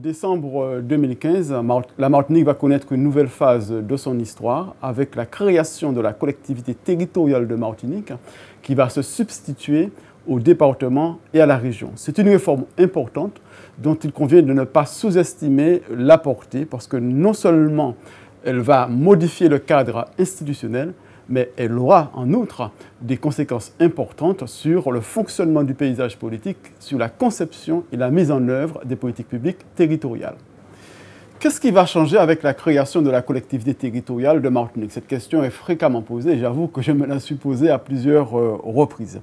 décembre 2015, la Martinique va connaître une nouvelle phase de son histoire avec la création de la collectivité territoriale de Martinique qui va se substituer au département et à la région. C'est une réforme importante dont il convient de ne pas sous-estimer la portée parce que non seulement elle va modifier le cadre institutionnel, mais elle aura en outre des conséquences importantes sur le fonctionnement du paysage politique, sur la conception et la mise en œuvre des politiques publiques territoriales. Qu'est-ce qui va changer avec la création de la collectivité territoriale de Martinique? Cette question est fréquemment posée et j'avoue que je me la suis posée à plusieurs reprises.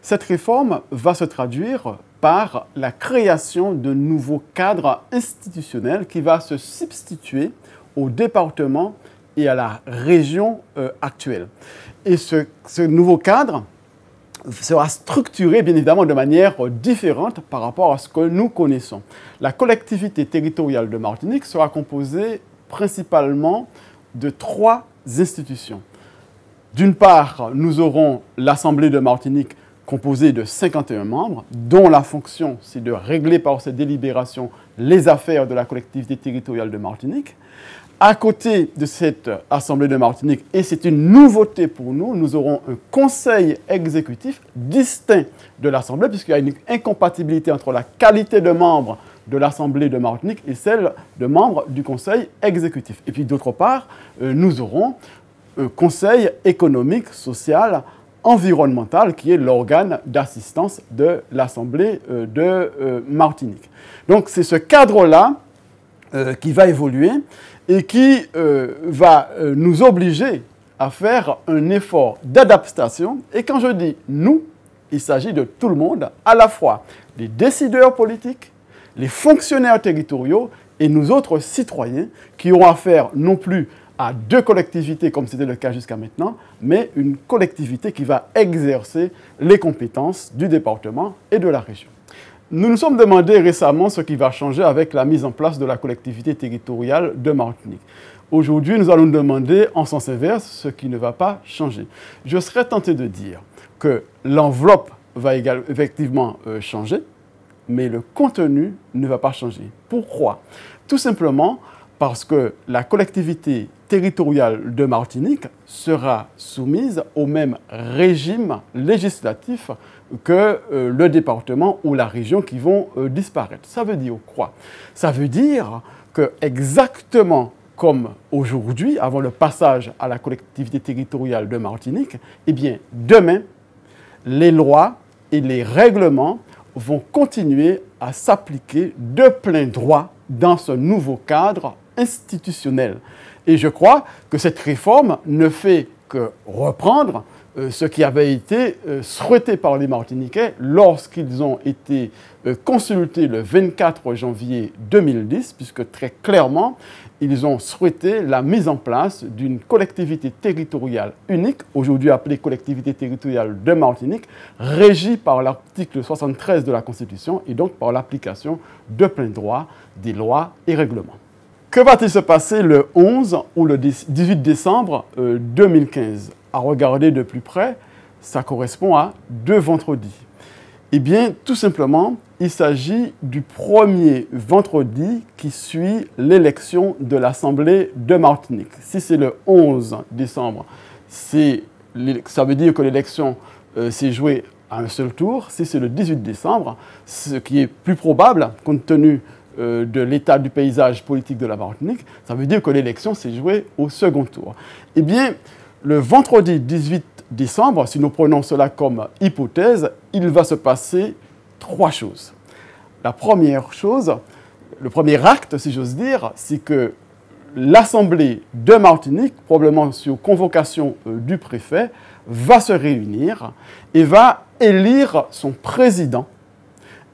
Cette réforme va se traduire par la création de nouveaux cadres institutionnels qui va se substituer au département et à la région actuelle. Et ce nouveau cadre sera structuré, bien évidemment, de manière différente par rapport à ce que nous connaissons. La collectivité territoriale de Martinique sera composée principalement de 3 institutions. D'une part, nous aurons l'Assemblée de Martinique composée de 51 membres, dont la fonction, c'est de régler par ses délibérations les affaires de la collectivité territoriale de Martinique. À côté de cette Assemblée de Martinique, et c'est une nouveauté pour nous, nous aurons un conseil exécutif distinct de l'Assemblée, puisqu'il y a une incompatibilité entre la qualité de membre de l'Assemblée de Martinique et celle de membre du conseil exécutif. Et puis d'autre part, nous aurons un conseil économique, social, environnemental, qui est l'organe d'assistance de l'Assemblée de Martinique. Donc c'est ce cadre-là qui va évoluer et qui va nous obliger à faire un effort d'adaptation. Et quand je dis « nous », il s'agit de tout le monde, à la fois les décideurs politiques, les fonctionnaires territoriaux et nous autres citoyens qui auront affaire non plus à 2 collectivités comme c'était le cas jusqu'à maintenant, mais une collectivité qui va exercer les compétences du département et de la région. Nous nous sommes demandé récemment ce qui va changer avec la mise en place de la collectivité territoriale de Martinique. Aujourd'hui, nous allons nous demander en sens inverse ce qui ne va pas changer. Je serais tenté de dire que l'enveloppe va effectivement changer, mais le contenu ne va pas changer. Pourquoi? Tout simplement parce que la collectivité territoriale de Martinique sera soumise au même régime législatif que le département ou la région qui vont disparaître. Ça veut dire quoi? Ça veut dire que exactement comme aujourd'hui, avant le passage à la collectivité territoriale de Martinique, eh bien, demain, les lois et les règlements vont continuer à s'appliquer de plein droit dans ce nouveau cadre institutionnel. Et je crois que cette réforme ne fait que reprendre ce qui avait été souhaité par les Martiniquais lorsqu'ils ont été consultés le 24 janvier 2010, puisque très clairement, ils ont souhaité la mise en place d'une collectivité territoriale unique, aujourd'hui appelée collectivité territoriale de Martinique, régie par l'article 73 de la Constitution et donc par l'application de plein droit des lois et règlements. Que va-t-il se passer le 11 ou le 18 décembre 2015? À regarder de plus près, ça correspond à 2 vendredis. Eh bien, tout simplement, il s'agit du premier vendredi qui suit l'élection de l'Assemblée de Martinique. Si c'est le 11 décembre, ça veut dire que l'élection s'est jouée à un seul tour. Si c'est le 18 décembre, ce qui est plus probable, compte tenu de l'état du paysage politique de la Martinique, ça veut dire que l'élection s'est jouée au second tour. Eh bien, le vendredi 18 décembre, si nous prenons cela comme hypothèse, il va se passer 3 choses. La première chose, le premier acte, si j'ose dire, c'est que l'Assemblée de Martinique, probablement sur convocation du préfet, va se réunir et va élire son président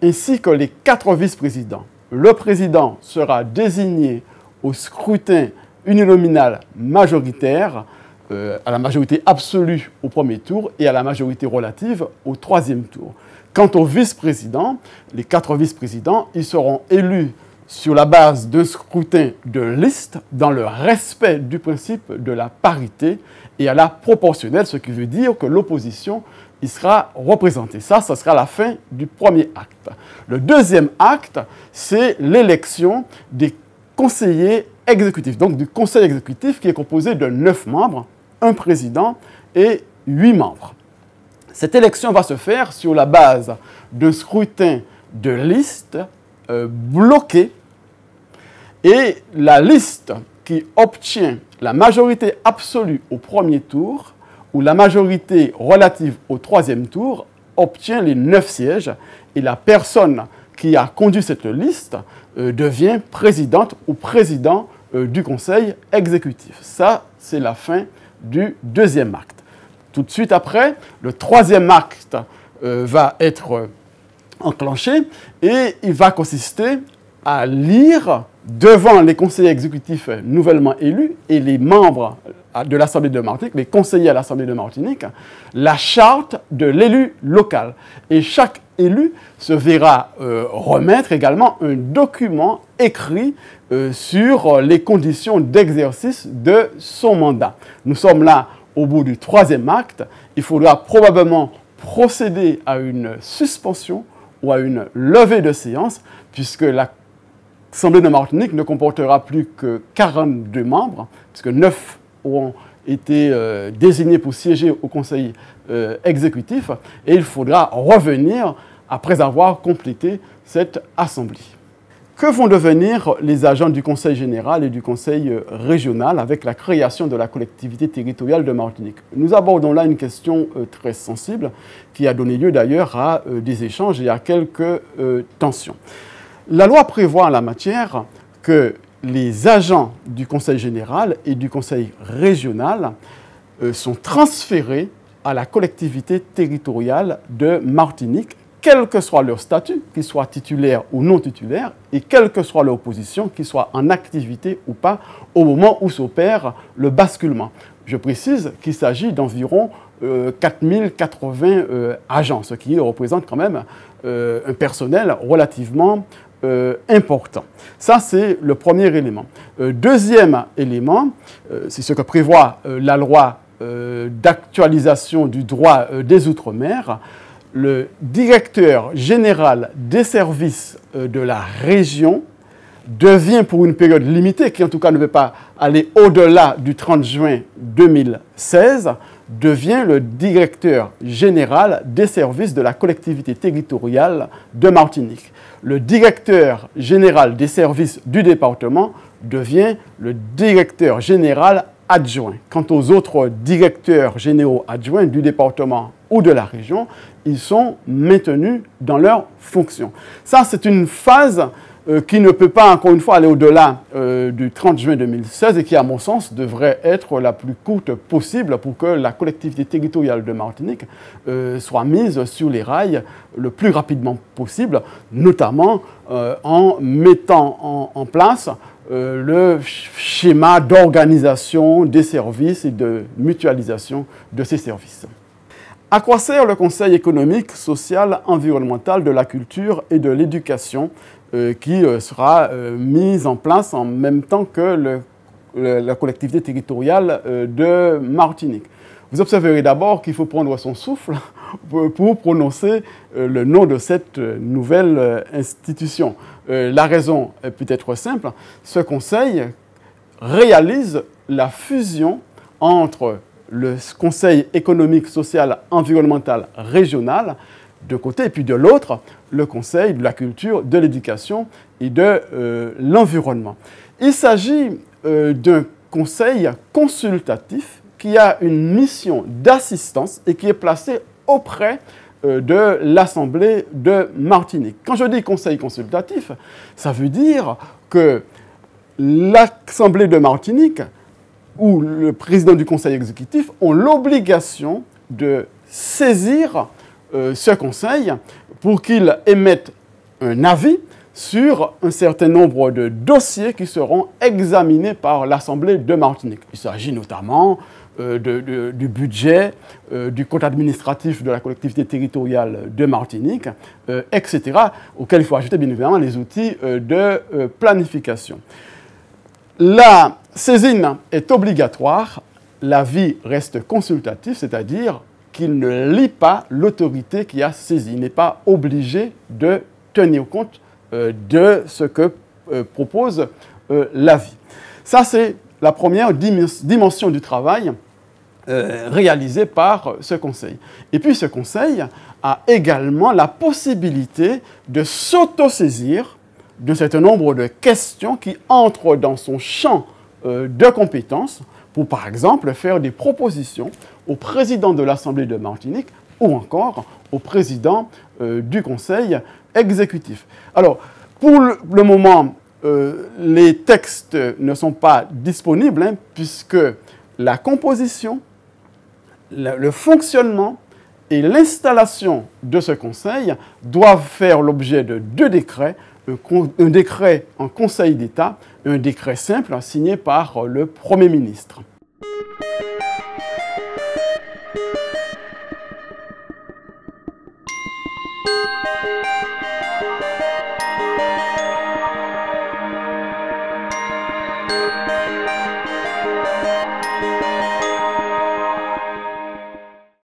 ainsi que les 4 vice-présidents. Le président sera désigné au scrutin uninominal majoritaire, à la majorité absolue au premier tour et à la majorité relative au 3e tour. Quant aux vice-présidents, les 4 vice-présidents, ils seront élus sur la base d'un scrutin de liste dans le respect du principe de la parité et à la proportionnelle, ce qui veut dire que l'opposition il sera représenté. Ça sera la fin du premier acte. Le deuxième acte, c'est l'élection des conseillers exécutifs, donc du conseil exécutif qui est composé de 9 membres, un président et 8 membres. Cette élection va se faire sur la base d'un scrutin de liste bloqué, et la liste qui obtient la majorité absolue au premier tour ou la majorité relative au troisième tour obtient les 9 sièges, et la personne qui a conduit cette liste devient présidente ou président du conseil exécutif. Ça, c'est la fin du deuxième acte. Tout de suite après, le troisième acte va être enclenché, et il va consister à lire devant les conseillers exécutifs nouvellement élus et les membres de l'Assemblée de Martinique, les conseillers à l'Assemblée de Martinique, la charte de l'élu local. Et chaque élu se verra remettre également un document écrit sur les conditions d'exercice de son mandat. Nous sommes là au bout du troisième acte. Il faudra probablement procéder à une suspension ou à une levée de séance, puisque l'Assemblée de Martinique ne comportera plus que 42 membres, puisque 9 auront été désignés pour siéger au conseil exécutif, et il faudra revenir après avoir complété cette assemblée. Que vont devenir les agents du Conseil général et du Conseil régional avec la création de la collectivité territoriale de Martinique? Nous abordons là une question très sensible qui a donné lieu d'ailleurs à des échanges et à quelques tensions. La loi prévoit en la matière que les agents du Conseil général et du Conseil régional sont transférés à la collectivité territoriale de Martinique, quel que soit leur statut, qu'ils soient titulaires ou non titulaires, et quelle que soit leur position, qu'ils soient en activité ou pas, au moment où s'opère le basculement. Je précise qu'il s'agit d'environ 4080 agents, ce qui représente quand même un personnel relativement important. Ça, c'est le premier élément. Deuxième élément, c'est ce que prévoit la loi d'actualisation du droit des Outre-mer. Le directeur général des services de la région devient pour une période limitée, qui en tout cas ne veut pas aller au-delà du 30 juin 2016, devient le directeur général des services de la collectivité territoriale de Martinique. Le directeur général des services du département devient le directeur général adjoint. Quant aux autres directeurs généraux adjoints du département ou de la région, ils sont maintenus dans leurs fonctions. Ça, c'est une phase qui ne peut pas, encore une fois, aller au-delà du 30 juin 2016 et qui, à mon sens, devrait être la plus courte possible pour que la collectivité territoriale de Martinique soit mise sur les rails le plus rapidement possible, notamment en mettant en place le schéma d'organisation des services et de mutualisation de ces services. À quoi sert le Conseil économique, social, environnemental, de la culture et de l'éducation qui sera mis en place en même temps que la collectivité territoriale de Martinique? Vous observerez d'abord qu'il faut prendre son souffle pour prononcer le nom de cette nouvelle institution. La raison peut être simple. Ce conseil réalise la fusion entre le Conseil économique, social, environnemental, régional, d'un côté, et puis de l'autre, le Conseil de la culture, de l'éducation et de l'environnement. Il s'agit d'un conseil consultatif qui a une mission d'assistance et qui est placé auprès de l'Assemblée de Martinique. Quand je dis conseil consultatif, ça veut dire que l'Assemblée de Martinique ou le président du conseil exécutif ont l'obligation de saisir ce conseil pour qu'il émette un avis sur un certain nombre de dossiers qui seront examinés par l'Assemblée de Martinique. Il s'agit notamment du budget, du compte administratif de la collectivité territoriale de Martinique, etc., auquel il faut ajouter bien évidemment les outils de planification. La saisine est obligatoire, l'avis reste consultatif, c'est-à-dire qu'il ne lie pas l'autorité qui a saisi. Il n'est pas obligé de tenir compte de ce que propose l'avis. Ça, c'est la première dimension du travail réalisé par ce conseil. Et puis ce conseil a également la possibilité de s'autosaisir d'un certain nombre de questions qui entrent dans son champ de compétences pour, par exemple, faire des propositions au président de l'Assemblée de Martinique ou encore au président du conseil exécutif. Alors, pour le moment, les textes ne sont pas disponibles puisque la composition, le fonctionnement et l'installation de ce conseil doivent faire l'objet de 2 décrets, un décret en Conseil d'État et un décret simple signé par le Premier ministre.